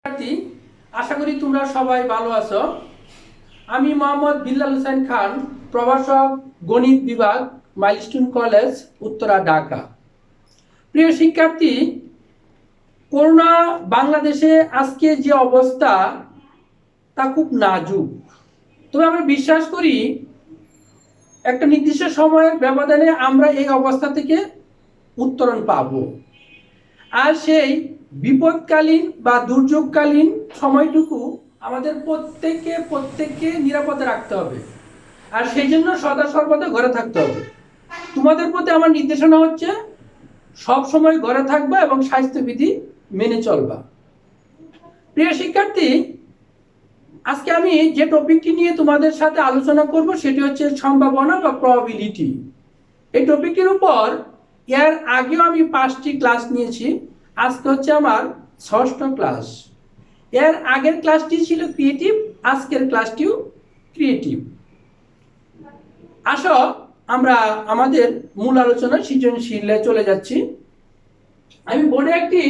শিক্ষার্থী, আশা করি তোমরা সবাই ভালো আছো। আমি মোহাম্মদ বিল্লাল হোসেন খান, প্রভাষক, গণিত বিভাগ, মাইলস্টোন কলেজ, উত্তরা, ঢাকা। প্রিয় শিক্ষার্থী, করোনা বাংলাদেশে আজকে যে অবস্থা তা খুব নাজুক। তবে আমরা বিশ্বাস করি একটা নির্দিষ্ট সময়ের ব্যবধানে আমরা এই অবস্থা থেকে উত্তরণ পাব। আর সেই বিপদকালীন বা দুর্যোগকালীন সময়টুকু আমাদের প্রত্যেককে নিরাপদে রাখতে হবে। আর সেই জন্য সদা সর্বদা ঘরে থাকতে হবে। তোমাদের প্রতি আমার নির্দেশনা হচ্ছে সব সময় ঘরে থাকবা এবং স্বাস্থ্যবিধি মেনে চলবা। প্রিয় শিক্ষার্থী, আজকে আমি যে টপিকটি নিয়ে তোমাদের সাথে আলোচনা করব সেটি হচ্ছে সম্ভাবনা বা প্রবাবিলিটি। এই টপিকটির উপর এর আগেও আমি 5টি ক্লাস নিয়েছি। আজকে হচ্ছে আমার 6ষ্ঠ ক্লাস। এর আগের ক্লাসটি ছিল ক্রিয়েটিভ, আজকের ক্লাসটিও ক্রিয়েটিভ। আসো আমরা আমাদের মূল আলোচনা সৃজনশীলে চলে যাচ্ছি। আমি বোর্ডে একটি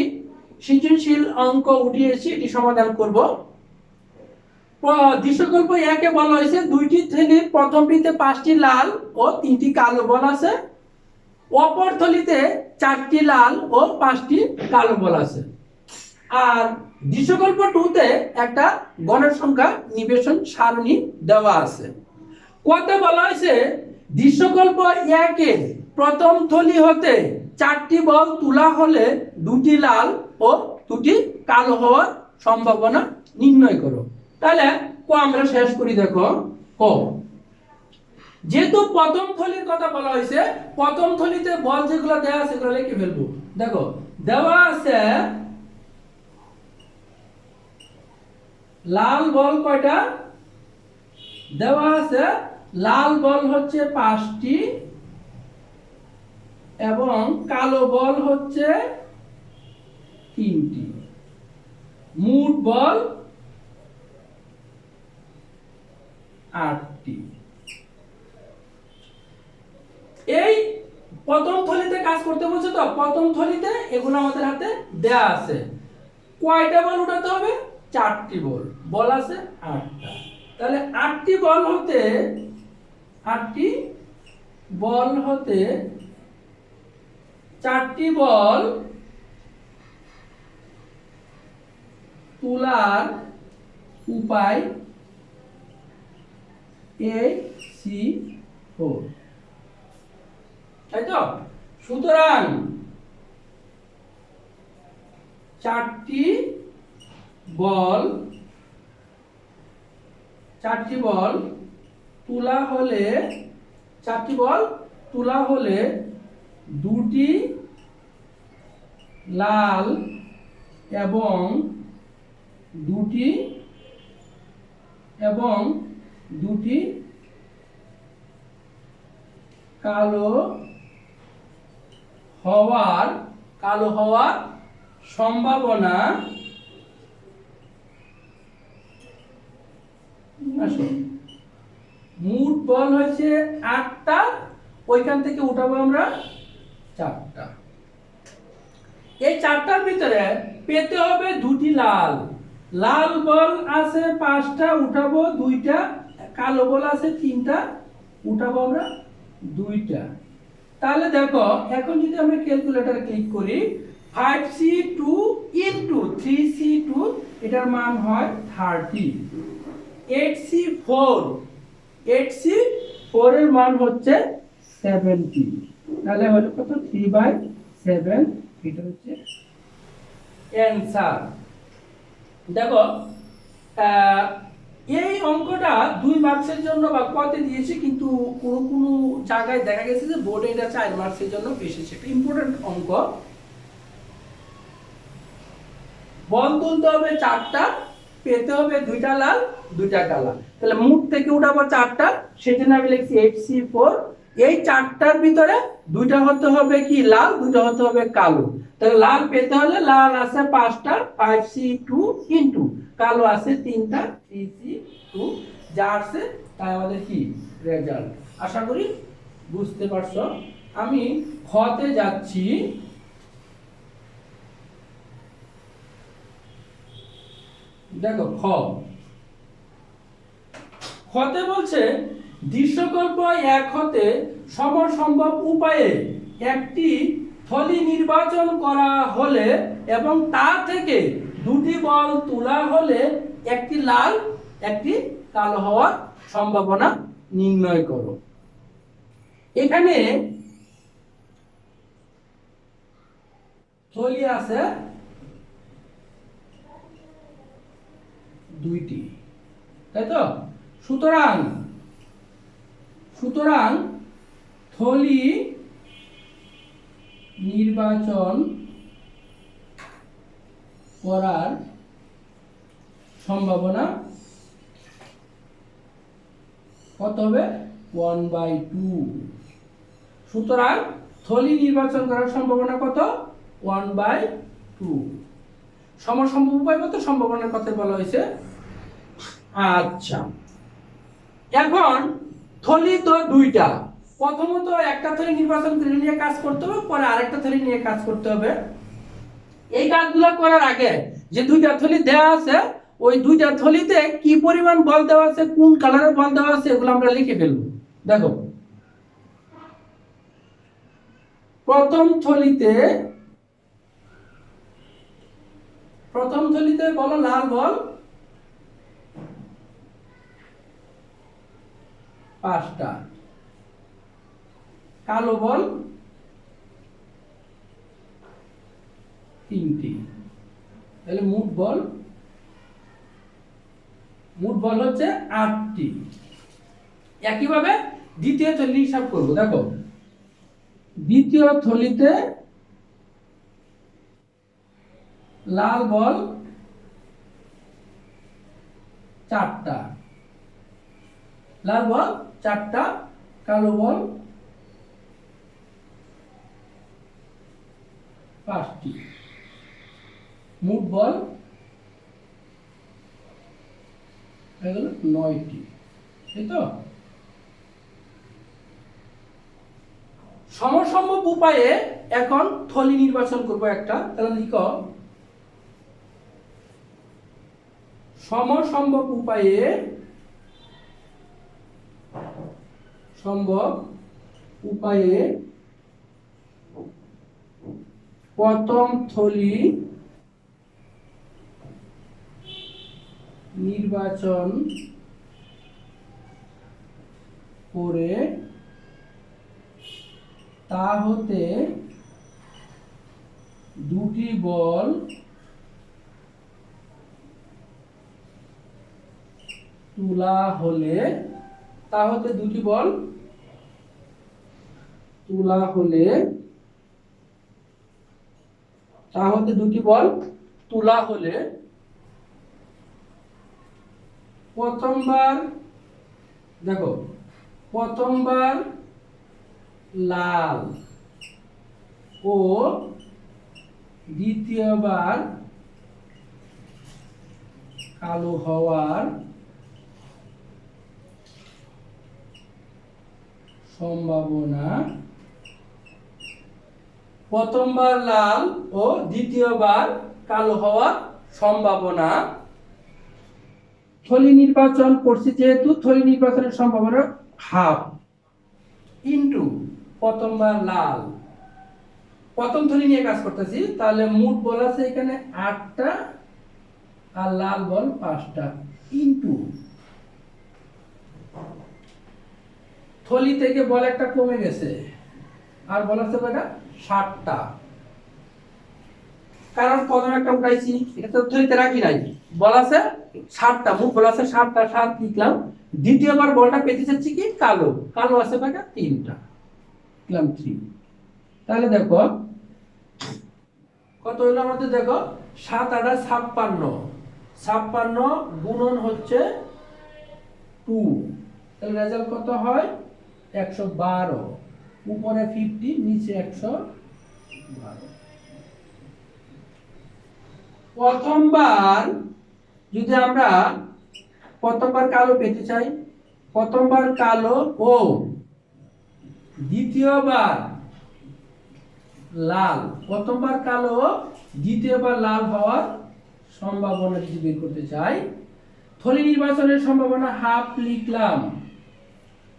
সৃজনশীল অঙ্ক উঠিয়েছি, এটি সমাধান করব। দৃশ্যকল্প একে বলা হয়েছে দুইটি থলির প্রথমটিতে 5টি লাল ও 3টি কালো বল আছে, অপর থলিতে 4টি লাল ও 5টি কালো বল আছে। আর দৃশ্যকল্প 2তে একটা গণের সংখ্যা নিবেশন সারণী দেওয়া আছে। কতে বলা হয়েছে দৃশ্যকল্প 1-এ প্রথম থলি হতে 4টি বল তোলা হলে 2টি লাল ও 2টি কালো হওয়ার সম্ভাবনা নির্ণয় করো। তাহলে আমরা শেষ করি। দেখো যেহেতু প্রথম থলির কথা বলা হয়েছে, প্রথম থলিতে বল যেগুলো দেওয়া আছে সেগুলো লিখে ফেলবো। দেখো দেওয়া আছে লাল বল কয়টা? দেওয়া আছে লাল বল হচ্ছে 5টি এবং কালো বল হচ্ছে 3টি। মোট বল 8টি। এই প্রথম থলিতে কাজ করতে বলছে, তো প্রথম থলিতে এগুলো আমাদের হাতে দেয়া আছে। কয়টা বল উঠাতে হবে? 4টি বল। বল আছে 8টা। তাহলে 8টি বল হতে 4টি বল তোলার উপায় AC4, তাই তো? সুতরাং 4টি বল তোলা হলে 2টি লাল এবং 2টি কালো হওয়ার সম্ভাবনা মোট বল হয়েছে 8টা, ওইখান থেকে উঠাবো আমরা 4টা। এই 4টার ভিতরে পেতে হবে 2টি লাল বল আছে 5টা, উঠাবো 2টা। কালো বল আছে 3টা, উঠাবো আমরা 2টা। তাহলে দেখো এখন যদি আমরা ক্যালকুলেটর ক্লিক করি, 5C2 ইনটু 3C2 এটার মান হয় 30। 8C4 এর মান হচ্ছে 70। তাহলে হলো কত? 3/7। এটা হচ্ছে অ্যানসার। দেখো এই অঙ্কটা 2 মার্কসের জন্য বা কতে দিয়েছে, কিন্তু কোনো জায়গায় দেখা গেছে যে বোর্ডে এটা 4 মার্কসের জন্য এসেছে। একটা ইম্পর্টেন্ট অঙ্ক। বল তুলতে হবে 4টা, পেতে হবে 2টা লাল 2টা কালো। তাহলে মুখ থেকে উঠাবো 4টা, সেজন্য আমি লিখছি 8C4। এই 4টার ভিতরে 2টা হতে হবে কি লাল, 2টা হতে হবে কালো। তাহলে লাল পেতে হলে লাল আছে 5টা, 5C2 ইনটু কালো আছে 3টা, 3C2, যা আছে তাই আমাদের কি রেজাল্ট। আশা করি বুঝতে পারছো। আমি খতে যাচ্ছি। দেখো খতে বলছে দৃশ্যকল্প এক হতে সমসম্ভব উপায়ে একটি থলি নির্বাচন করা হলে এবং তা থেকে দুটি বল তোলা হলে একটি লাল একটি কালো হওয়ার সম্ভাবনা নির্ণয় করো। এখানে থলি আছে দুইটি, তাই তো? সুতরাং থলি নির্বাচন করার সম্ভাবনা কত হবে? 1/2। সুতরাং থলি নির্বাচন করার সম্ভাবনা কত? 1/2। সমসম্ভব উপায় কত? সম্ভাবনার কথা বলা হয়েছে। আচ্ছা, এখন থলি তো দুইটা, প্রথমত একটা থলি নির্বাচন করে নিয়ে কাজ করতে হবে, পরে আরেকটা থলি নিয়ে কাজ করতে হবে। এই কাজগুলো করার আগে যে দুইটা থলি দেওয়া আছে, ওই দুইটা থলিতে কি পরিমাণ বল দেওয়া আছে, কোন কালারের বল দেওয়া আছে, এগুলো আমরা লিখে ফেলবো। দেখো, প্রথম থলিতে বলো লাল বল 5টা, কালো বল 3টি, তাহলে মোট বল হচ্ছে 8টি। একইভাবে দ্বিতীয় থলি হিসাব করব। দেখো, দ্বিতীয় থলিতে লাল বল 4টা, কালো বল 5টি, মোট বল 9টি, তাই তো? সমসম্ভব উপায়ে এখন থলি নির্বাচন করব একটা। তাহলে লিখো, সমসম্ভব উপায়ে প্রথম থলি নির্বাচন করে তা হতে দুটি বল তোলা হলে প্রথমবার লাল ও দ্বিতীয়বার কালো হওয়ার সম্ভাবনা, প্রথমবার লাল ও দ্বিতীয়বার কালো হওয়ার সম্ভাবনা, থলি নির্বাচন করছি যেহেতু থলি নির্বাচনের সম্ভাবনা হাফ ইনটু প্রথমবার লাল, প্রথম থলি নিয়ে কাজ করতেছি, তাহলে মোট বল আছে এখানে 8টা আর লাল বল 5টা, ইনটু থলি থেকে বল একটা কমে গেছে আর বল আছে কয়টা? 7টা। কারণ প্রথম একটা উঠাইছি, এটা তো থলিতে রাখি নাই, বল আছে 7টা, মোট বল আছে 7টা, 7 লিখলাম। দ্বিতীয়বার বলটা পেতে চাচ্ছি কি? কালো আছে কয়টা? 3টা, লিখলাম 3। তাহলে দেখো কত হলো আমাদের, দেখো 7 8 56 গুণন হচ্ছে 2, তাহলে রেজাল্ট কত হয়? 112, উপরে 50 নিচে 112। প্রথমবার যদি আমরা প্রথমবার কালো পেতে চাই, প্রথমবার কালো ও দ্বিতীয়বার লাল, প্রথমবার কালো ও দ্বিতীয়বার লাল হওয়ার সম্ভাবনা যদি বের করতে চাই, থলি নির্বাচনের সম্ভাবনা হাফ লিখলাম।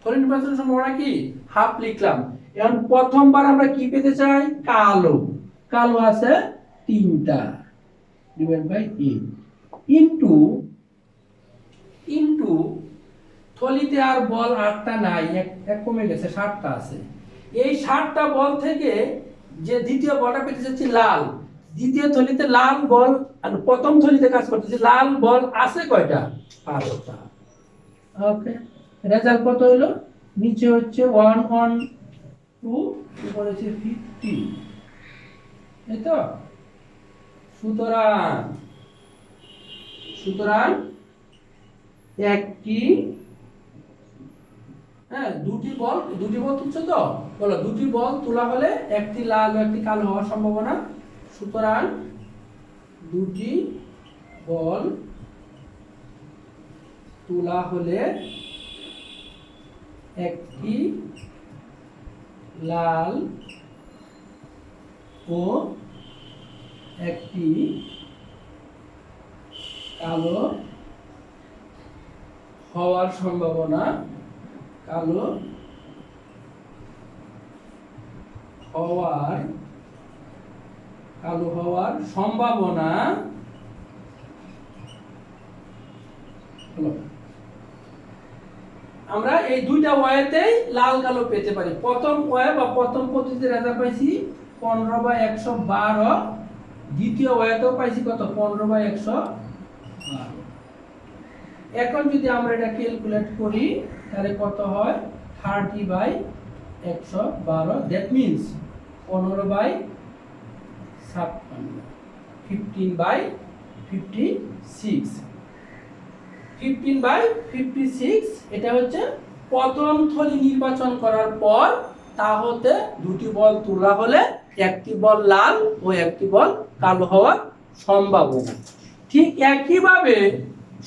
থলি নির্বাচনের সম্ভাবনা কি? হাফ লিখলাম। এখন প্রথমবার আমরা কি পেতে চাই? কালো। কালো আছে 3টা ডিভাইড বাই 8 ইনটু থলিতে আর বল 8টা নাই, এক কমে গেছে, 7টা আছে। এই 7টা বল থেকে যে দ্বিতীয় বলটা পেতে যাচ্ছি লাল, দ্বিতীয় থলিতে লাল বল, আর প্রথম থলিতে কাজ করতেছি, লাল বল আছে কয়টা? 5টা। ওকে, রেজাল্ট কত হলো? নিচে হচ্ছে 112, উপরে হচ্ছে 50, এই তো। সুতরাং একটি দুটি বল তুলছো তো, বলো দুটি বল তোলা হলে একটি লাল ও একটি কালো হওয়ার সম্ভাবনা। সুতরাং দুটি বল তোলা হলে একটি লাল ও একটি কালো হওয়ার সম্ভাবনা, কালো হওয়ার সম্ভাবনা আমরা এই দুইটা ওয়েতেই লাল কালো পেতে পারি। প্রথম ওয়ে বা প্রথম পদ্ধতিতে রেজাল্ট পাইছি 15/112, দ্বিতীয় ওয়েতেও পাইছি কত? 15/112। এখন যদি আমরা এটা ক্যালকুলেট করি তাহলে কত হয়? 30/112, দ্যাট মিন্স 15/56, 15/56, 15/56। এটা হচ্ছে প্রথম থলি নির্বাচন করার পর তা হতে দুটি বল তোলা হলে একটি বল লাল ও একটি বল কালো হওয়ার সম্ভাবনা। ঠিক একইভাবে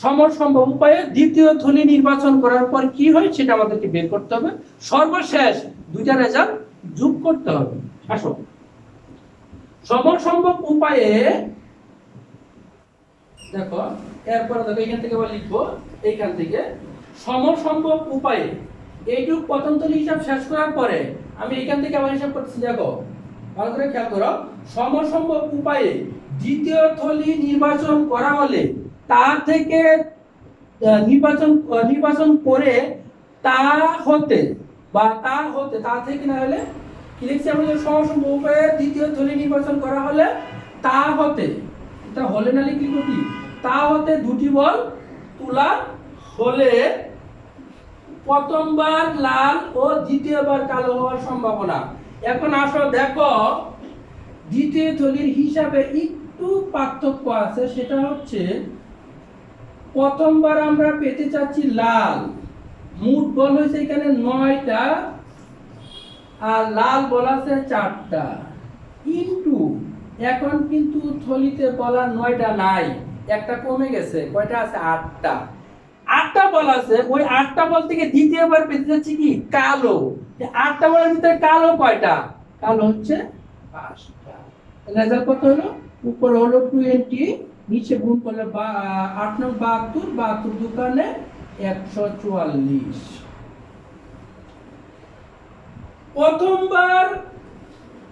সমসম্ভব উপায়ে দ্বিতীয় থলি নির্বাচন করার পর কি হয় সেটা আমাদেরকে বের করতে হবে। সর্বশেষ দুইটা রেজাল্ট যোগ করতে হবে। আসো, সমসম্ভব উপায়ে দেখো, এরপর দেখো এখান থেকে আবার লিখবো, এইখান থেকে সমসম্ভব উপায়ে এইটুক প্রথম থলি হিসাব শেষ করার পরে আমি এখান থেকে আবার হিসাব করতেছি। দেখো ভালো করে খেয়াল করো, সমসম্ভব উপায়ে দ্বিতীয় থলি নির্বাচন করা হলে তা থেকে নির্বাচন করে তা থেকে না হলে কি লিখছি আমরা? সমসম্ভব উপায়ে দ্বিতীয় থলি নির্বাচন করা হলে তা হতে, এটা হলে না লিখলি কি? তা হতে দুটি বল তোলা হলে প্রথমবার লাল ও দ্বিতীয়বার কালো হওয়ার সম্ভাবনা। এখন আসো দেখো, দ্বিতীয় থলির হিসাবে একটু পার্থক্য আছে। সেটা হচ্ছে প্রথমবার আমরা পেতে চাচ্ছি লাল, মোট বল হয়েছে এখানে 9টা আর লাল বল আছে 4টা, ইনটু এখন কিন্তু থলিতে বলা 9টা নাই, একটা কমে গেছে, কয়টা আছে? 8টা বল আছে। ওই 8টা বল থেকে দ্বিতীয়বার পেতে যাচ্ছি কি? কালো। 8টা বলের ভিতরে কালো কয়টা? কালো হচ্ছে 5টা। রেজাল্ট কত হলো? উপরে হলো 20, নিচে গুণ করলে 8 9 72, 72 দোকানে 144। প্রথমবার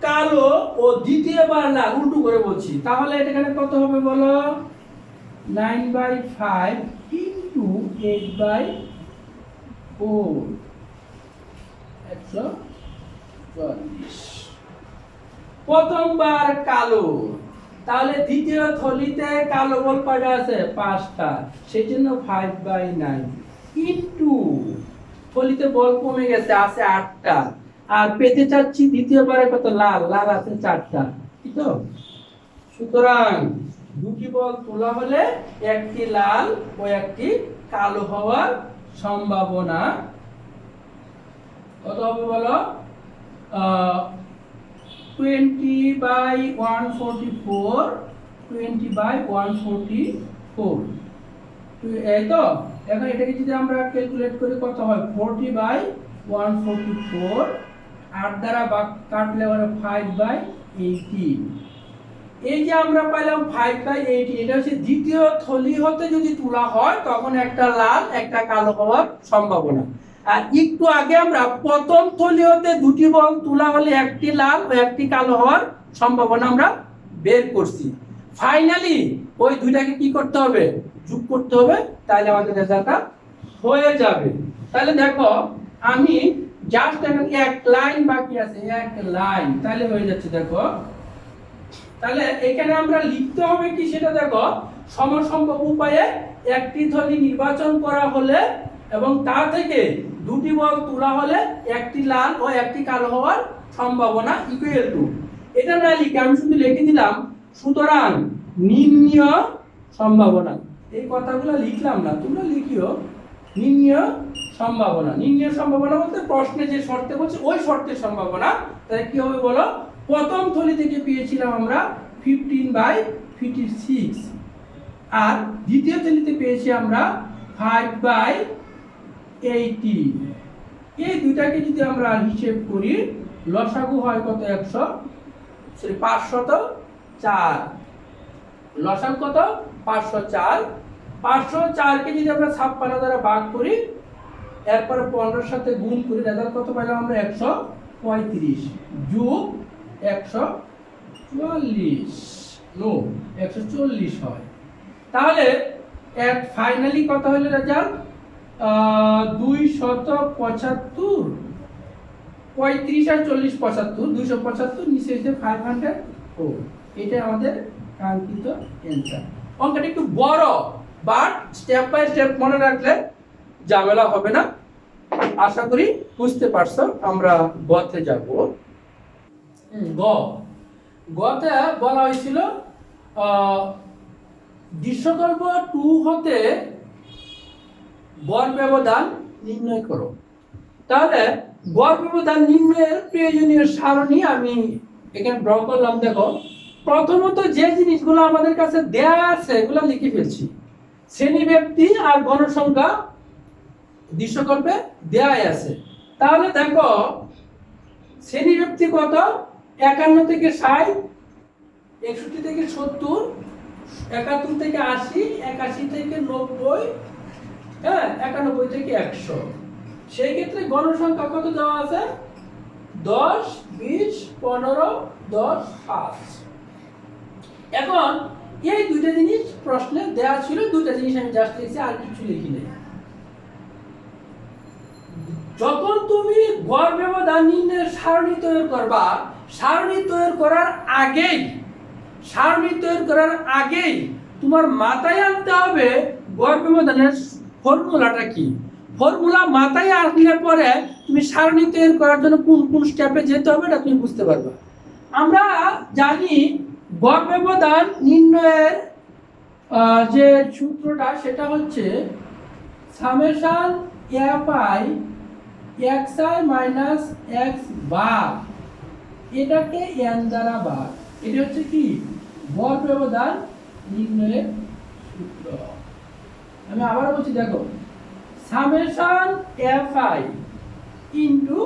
কালো ও দ্বিতীয়বার লাল, উল্টো করে বলছি, তাহলে এখানে কত হবে বলো? 9/5 ইনটু 8/4, 144। প্রথমবার কালো, তাহলে দ্বিতীয় থলিতে কালো বল কয়টা আছে? 5টা, সেই জন্য 5/9 ইনটু থলিতে বল কমে গেছে, আছে 8টা, আর পেতে চাচ্ছি দ্বিতীয়বারে কত? লাল আছে 4টা, ঠিক তো? সুতরাং দুটি বল তোলা হলে একটি লাল ও একটি কালো হওয়ার সম্ভাবনা কত হবে বলো? 20/144, 20/144, এই তো। এখন এটাকে যদি আমরা ক্যালকুলেট করি কত হয়? 40/144, 8 দ্বারা কাটলে হয় 5/18, এই যে আমরা পাইলাম 5/18, এটা হচ্ছে দ্বিতীয় থলি হতে যদি তোলা হয় তখন একটা লাল একটা কালো হওয়ার সম্ভাবনা। আর একটু আগে আমরা প্রথম থলি হতে দুটি বল তোলা হলে একটি লাল ও একটি কালো হওয়ার সম্ভাবনা আমরা বের করছি। ফাইনালি ওই দুইটাকে কি করতে হবে, যোগ করতে হবে, তাহলে আমাদের রেজাল্টটা হয়ে যাবে। তাহলে দেখো আমি জাস্ট এখন এক লাইন বাকি আছে, এক লাইন, তাহলে হয়ে যাচ্ছে। দেখো তাহলে এখানে আমরা লিখতে হবে কি সেটা দেখো, সমসম্ভব উপায়ে একটি থলি নির্বাচন করা হলে এবং তা থেকে দুটি বল তোলা হলে একটি লাল ও একটি কালো হওয়ার সম্ভাবনা ইকুয়াল টু, এটা না লিখে আমি শুধু লিখে দিলাম সুতরাং নির্ণয় সম্ভাবনা। এই কথাগুলো লিখলাম না, তোমরা লিখিও নির্ণয় সম্ভাবনা। নির্ণয় সম্ভাবনা বলতে প্রশ্নে যে শর্তে বলছে ওই শর্তের সম্ভাবনা। তাহলে কি হবে বলো, প্রথম থলি থেকে পেয়েছিলাম আমরা 15/56 আর দ্বিতীয় থলিতে পেয়েছি আমরা 5/18। এই দুইটাকে যদি আমরা হিসেব করি লসাগু হয় কত, 504। লসাগু কত, 504। 504 কে যদি আমরা 56 দ্বারা ভাগ করি, এরপর 15 সাথে গুণ করি, রেজাল্ট কত পাইলাম আমরা, 135 যোগ 144, নো 140 হয়। তাহলে এক ফাইনালি কত হলো রেজাল্ট, 275, 35 আর 40 75, 275 নিচে এসে 504। এটা আমাদের কাঙ্ক্ষিত অ্যান্সার। অঙ্কটা একটু বড়, বাট স্টেপ বাই স্টেপ মনে রাখলে ঝামেলা হবে না। আশা করি বুঝতে পারছো। আমরা গতে যাব। গতে বলা হয়েছিল দৃশ্যকল্প 2 হতে গড় ব্যবধান নির্ণয় করো। তাহলে গড় ব্যবধান নির্ণয়ের প্রয়োজনীয় সারণী আমি এখানে ড্র করলাম। দেখো প্রথমত যে জিনিসগুলো আমাদের কাছে দেয়া আছে এগুলো লিখে ফেলছি। শ্রেণী ব্যক্তি আর গণসংখ্যা দৃশ্যকল্পে দেয়াই আছে। তাহলে দেখো শ্রেণী ব্যক্তি কত, 51 থেকে 60, 61 থেকে 70, 71 থেকে 80, 81 থেকে 90, হ্যাঁ 91 থেকে 100। সেই ক্ষেত্রে গণসংখ্যা কত দেওয়া আছে, 10, 20, 15, 10, 5। এখন এই দুইটা জিনিস প্রশ্নে দেওয়া ছিল, দুইটা জিনিস আমি জাস্ট লিখছি, আর কিছু লিখি নাই। যখন তুমি গড় ব্যবধান নির্ণয়ের সারণী তৈরি করবা, সারণী তৈরি করার আগেই তোমার মাথায় আনতে হবে গড় ব্যবধানের ফর্মুলাটা কি। ফর্মুলা মাথায় আসলে পরে তুমি সারণী তৈরি করার জন্য কোন কোন স্টেপে যেতে হবে এটা তুমি বুঝতে পারবে। আমরা জানি গড় ব্যবধান নির্ণয়ের যে সূত্রটা সেটা হচ্ছে summation fi xi minus x বার, এটাকে n দ্বারা বার। এটা হচ্ছে কি গড় ব্যবধান নির্ণয়ের সূত্র। আমি আবার বলছি, দেখো summation fi into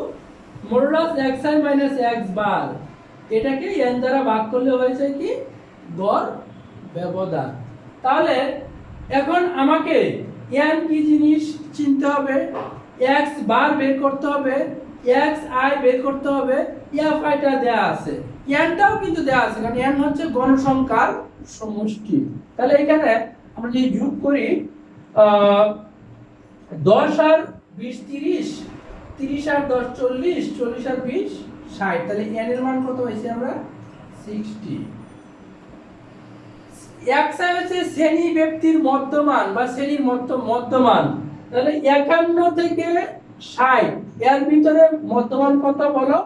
modulus xi minus x বার, এটাকে n দ্বারা ভাগ করলে হয়েছে কি গড় ব্যবধান। তাহলে এখন আমাকে n কি জিনিস চিনতে হবে, x বার বের করতে হবে, xi বের করতে হবে, fi টা দেয়া আছে, n টাও কিন্তু দেয়া আছে, কারণ n হচ্ছে গণসংখ্যার সমষ্টি। তাহলে এখানে আমরা যদি যোগ করি 10 আর 20 30, 30 আর 10 40, 40 আর 20 60। তাহলে n এর মান কত হয়েছে আমরা 60। xi হচ্ছে শ্রেণী ব্যক্তির মধ্যমান বা শ্রেণীর মধ্যমান। তাহলে 51 থেকে 60 এর ভিতরে মধ্যমান কত বলো,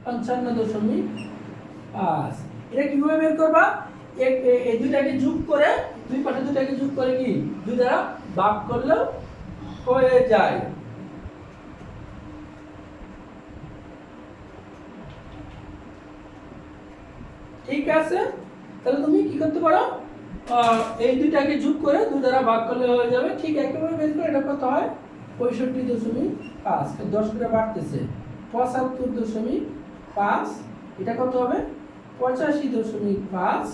55.5। এটা কিভাবে বের করবা, এই দুইটাকে যোগ করে, দুই পাশে দুইটাকে যোগ করে কি 2 দ্বারা ভাগ করলে হয়ে যায়। ঠিক আছে, তাহলে তুমি কি করতে পারো, এই দুইটাকে যোগ করে 2 দ্বারা ভাগ করলে হয়ে যাবে। ঠিক একেবারে বের করে এটা কত হয় 65.5, 10 করে বাড়তেছে 75.5, এটা কত হবে 85.5,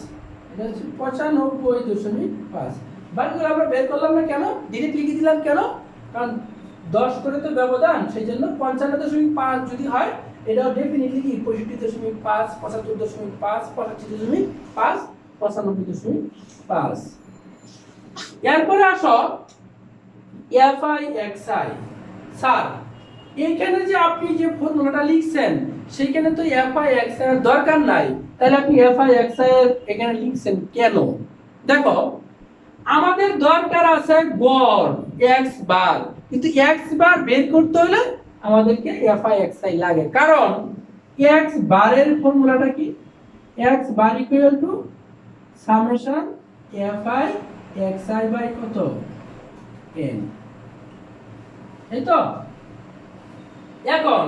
এটা হচ্ছে 95.5। বাকিগুলো আমরা বের করলাম না কেন, ডিরেক্ট লিখে দিলাম কেন, কারণ 10 করে তো ব্যবধান, সেই জন্য 55.5 যদি হয় এটাও ডেফিনেটলি কি 65.5, 75.5, 85.5, 95.5। এরপরে আসো এফআই এক্সআই। স্যার এইখানে যে আপনি যে ফর্মুলাটা লিখছেন সেখানে তো এফআই এক্সআই এর দরকার নাই, তাহলে আপনি এফআই এক্সআই এর এখানে লিখছেন কেন? দেখো আমাদের দরকার আছে গড় এক্স বার, কিন্তু এক্স বার বের করতে হলে আমাদেরকে এফআই এক্সআই লাগে, কারণ এক্স বারের ফর্মুলাটা কি, X bar equal to summation FI XI by কত এন, এই তো। এখন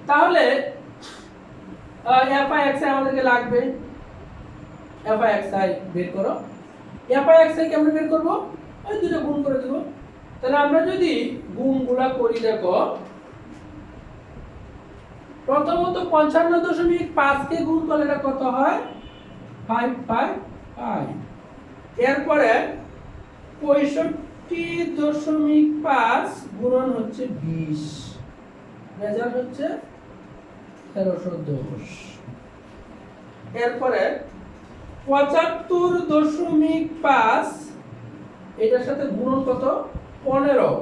তাহলে এফআই এক্সআই আমাদেরকে লাগবে, এফআই এক্সআই বের করো। এফআই এক্সআই কেমনে বের করব, ওই দুটো গুণ করে দেব। তাহলে আমরা যদি গুণগুলা করি, দেখো প্রথমত 55.5 কে গুণ করলে এটা কত হয় 555। এরপরে 65.5 গুণন হচ্ছে 20, রেজাল্ট হচ্ছে 1310। এরপরে 75.5 এটার সাথে গুণন কত 15,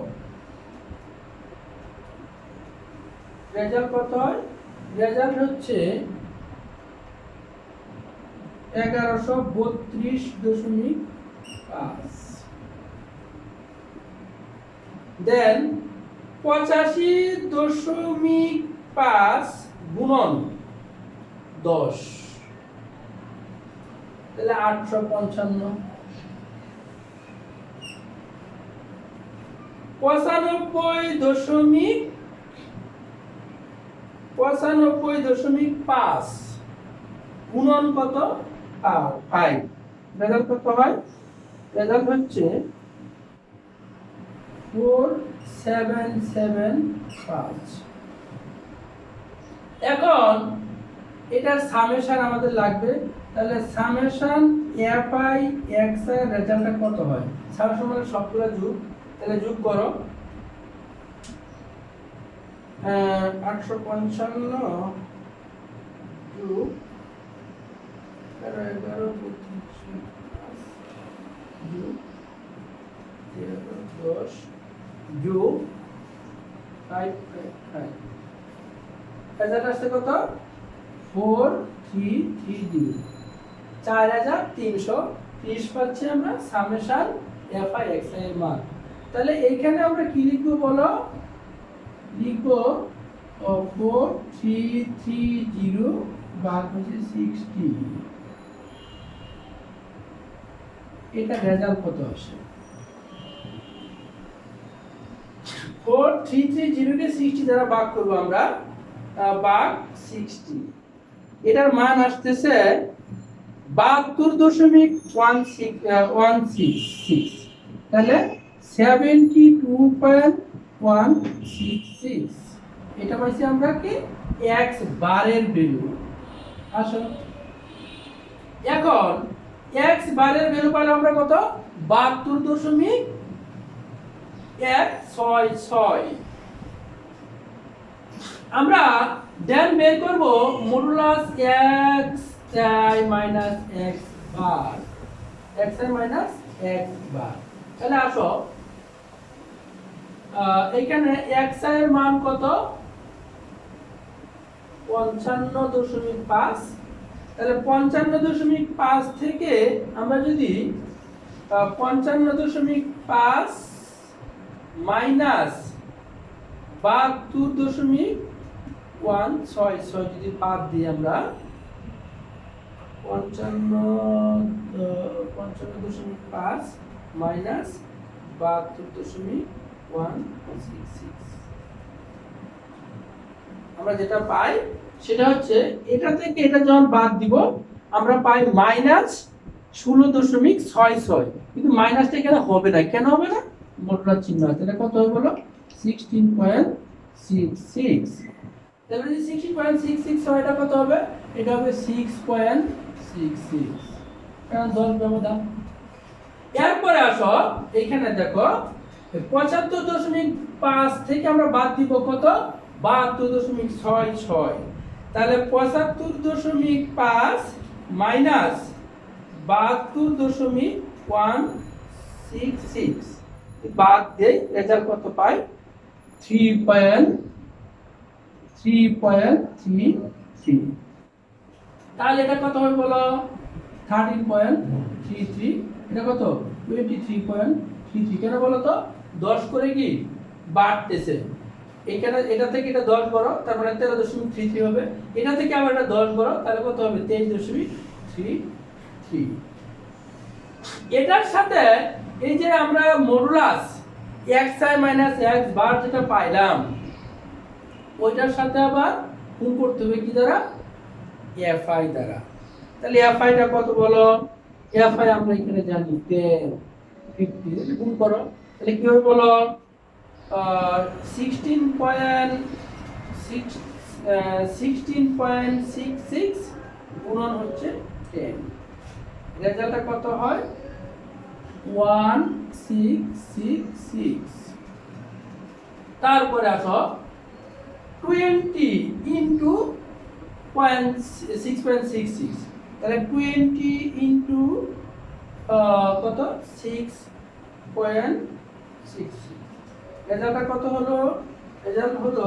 রেজাল্ট কত হয়, রেজাল্ট হচ্ছে 1132.5। দেন 85.5 গুণন 10, তাহলে 855। 95.5 গুণন কত 5, রেজাল্ট কত হয়, রেজাল্ট হচ্ছে 4775। এখন এটার সামেশন আমাদের লাগবে, তাহলে সামেশন এফআই এক্সআই এর রেজাল্টটা কত হয়, সামেশন মানে সবগুলো যোগ, তাহলে যোগ করো 855 যোগ 11 যোগ 10 যোগ 5, রেজাল্ট আসছে কত 4330, 4330 পাচ্ছি আমরা সামেশন এফআই এক্সআই এর মান। তাহলে এইখানে আমরা কি লিখবো বলো, লিখবো 4330 ভাগ হচ্ছে 60, এটা রেজাল্ট কত আসে 4330 কে 60 দ্বারা ভাগ করব আমরা, ভাগ 60, এটার মান আসতেছে 72.166, তাহলে 72.166, এটা পাইছি আমরা কি এক্স বারের ভ্যালু। আসলে এখন এক্স বারের ভ্যালু পাইলাম আমরা কত 72.166। আমরা দেন বের করব modulus x i minus x bar, x i minus x bar. তাহলে আসো এখানে এক্স আই এর মান কত 55.5, তাহলে 55.5 থেকে আমরা যদি 55.5 মাইনাস 72.166 যদি বাদ দিই আমরা 55.5 মাইনাস 72.166, আমরা যেটা পাই সেটা হচ্ছে এটা থেকে এটা যখন বাদ দিব আমরা পাই মাইনাস 16.66, কিন্তু মাইনাসটা এখানে হবে না, কেন হবে না, মডুলাস চিহ্ন আছে, এটা কত হবে বলো 16.66। তাহলে যদি 60.66 হয় এটা কত হবে? এটা হবে 6.66, কারণ 10 ব্যবধান। এরপরে আসো এখানে দেখো 75.5 থেকে আমরা বাদ দিব কত? 72.66। তাহলে 75.5 মাইনাস 72.166 বাদ দেই, রেজাল্ট কত পাই? 3.33। তাহলে এটা কত হবে বলো? 13.33। এটা কত? 23.33। কেন বলো তো? 10 করে কি বাড়তেছে, এখানে এটা থেকে এটা 10 বড়, তার মানে 13.33 হবে। এটা থেকে আবার এটা 10 বড়, তাহলে কত হবে? 23.33। এটার সাথে এই যে আমরা মডুলাস xi - x বার যেটা পাইলাম, ওইটার সাথে আবার গুণ করতে হবে কি দ্বারা? fi দ্বারা। তাহলে fi টা কত বলো? fi আমরা এখানে জানি 10, 50 গুণ করো, তাহলে কি হবে বলো? 16.66 গুণন হচ্ছে 10, রেজাল্টটা কত হয়? 1666। তারপরে আসো 20 ইনটু 6.66, তাহলে 20 ইনটু কত? 6.66, রেজাল্টটা কত হলো? রেজাল্ট হলো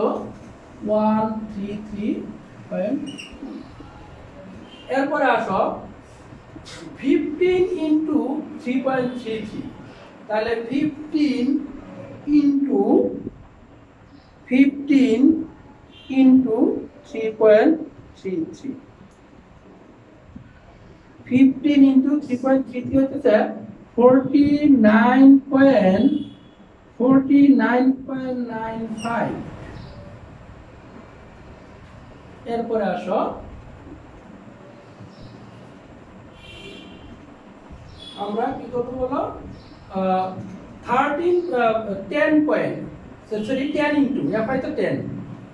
133. এরপরে আসো 15 ইনটু 3.33, তাহলে 15 ইনটু 3.33, 15 ইনটু 3.33 হচ্ছে 49.95। এরপরে আসো আমরা কি করবো বলো? 10 পয়েন্ট, সরি 10 ইনটু fi তো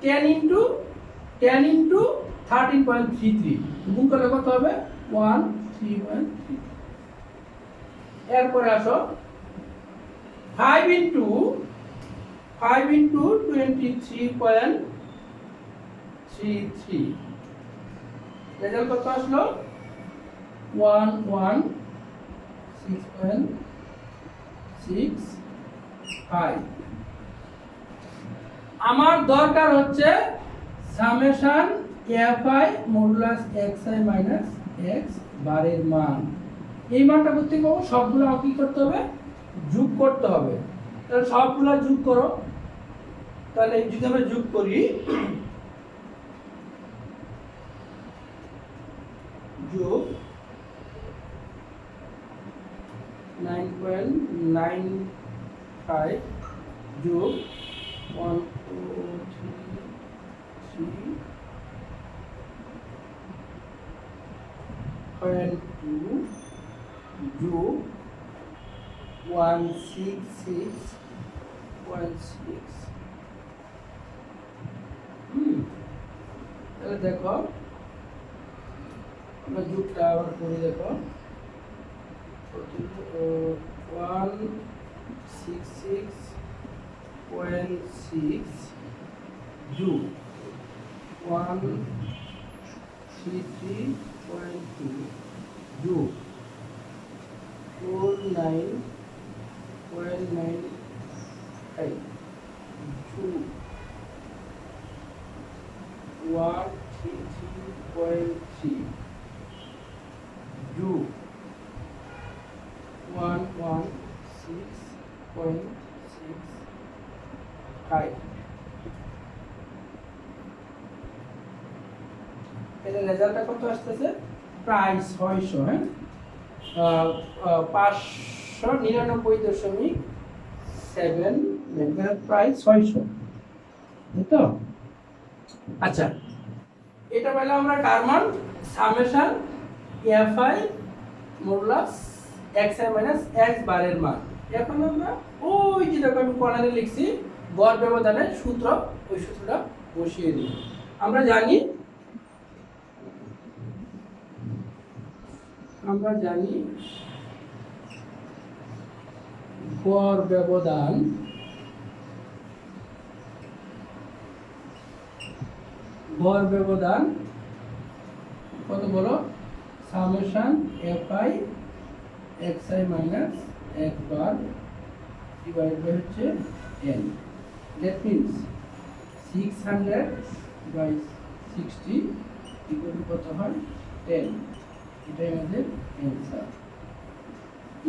10 ইনটু 13.33 গুণ করলে কত হবে? 131. এরপরে আসো 5 ইনটু 23.33, রেজাল্ট কত আসলো? 116.65। আমার দরকার হচ্ছে summation fi modulus xi - x বারের মান। এই মানটা করতে পারবো, সবগুলো কি করতে হবে? যোগ করতে হবে। তাহলে সবগুলো যোগ করো। তাহলে যদি আমরা যোগ করি, যোগ 9.95 যোগ 123.2 যোগ 166.6। তাহলে দেখো আমরা যোগটা আবার করে দেখো, 166.6 যোগ 133.2 যোগ 49.95 যোগ 133.3 যোগ 116.65। এটা রেজাল্টটা কত আসতেছে? প্রায় 600। হ্যাঁ, 599.7, প্রায় 600, তাই তো? আচ্ছা, এটা পেলাম আমরা কার মান? Summation fi modulus xi - x বারের মান। এখন আমরা ওই যেটা আমি কর্নারে লিখছি গড় ব্যবধানের সূত্র, ওই সূত্রটা বসিয়ে দিই। আমরা জানি গড় ব্যবধান কত বলো, summation fi xi minus x bar divide by হচ্ছে n। That means 600/60 equal to কত হয় 10। এটাই আমাদের অ্যান্সার।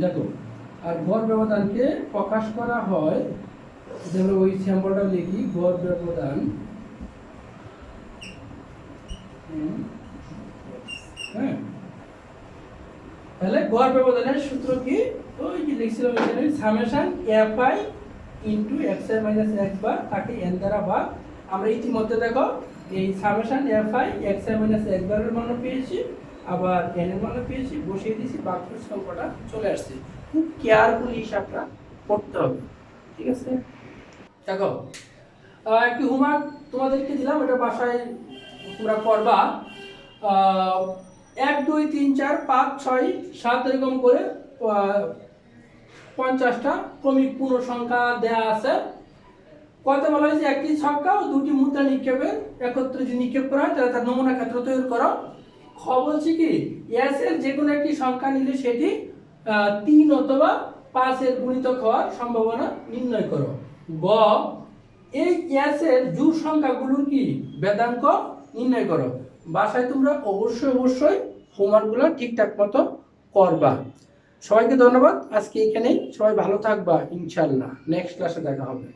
দেখো, আর গড় ব্যবধানকে প্রকাশ করা হয়, যেমন ওই স্যাম্পলটা লিখি, গড় ব্যবধান হ্যাঁ, তাহলে গড় ব্যবধানের সূত্র কি, ওই যে লিখছিলাম এখানে, summation fi into xi minus x বার তাকে n দ্বারা ভাগ। আমরা ইতিমধ্যে দেখো এই summation fi xi minus x বারের মান পেয়েছি, আবার n এর মান পেয়েছি, বসিয়ে দিয়েছি, বাকি সংখ্যাটা চলে আসছে। খুব কেয়ারফুলি হিসাবটা করতে হবে, ঠিক আছে? দেখো, একটি হোমওয়ার্ক তোমাদেরকে দিলাম, এটা বাসায় তোমরা করবা। 1 2 3 4 5 6 7 এরকম করে 50টা ক্রমিক পূর্ণ সংখ্যা দেয়া আছে। কত বলা হয়েছে, একটি ছক্কা ও দুটি মুদ্রা নিক্ষেপের একত্রে যদি নিক্ষেপ করা হয় তাহলে তার নমুনা ক্ষেত্র তৈরি করো। খ বলছি কি, এস এর যে কোনো একটি সংখ্যা নিলে সেটি 3 অথবা 5 এর গুণিতক হওয়ার সম্ভাবনা নির্ণয় করো। গ, এই এস এর জোড় সংখ্যাগুলোর কি বেদাঙ্ক নির্ণয় করো। বাসায় তোমরা অবশ্যই হোমওয়ার্কগুলো ঠিকঠাক মতো করবা। সবাইকে ধন্যবাদ, আজকে এখানেই, সবাই ভালো থাকবা, ইনশাআল্লাহ নেক্সট ক্লাসে দেখা হবে।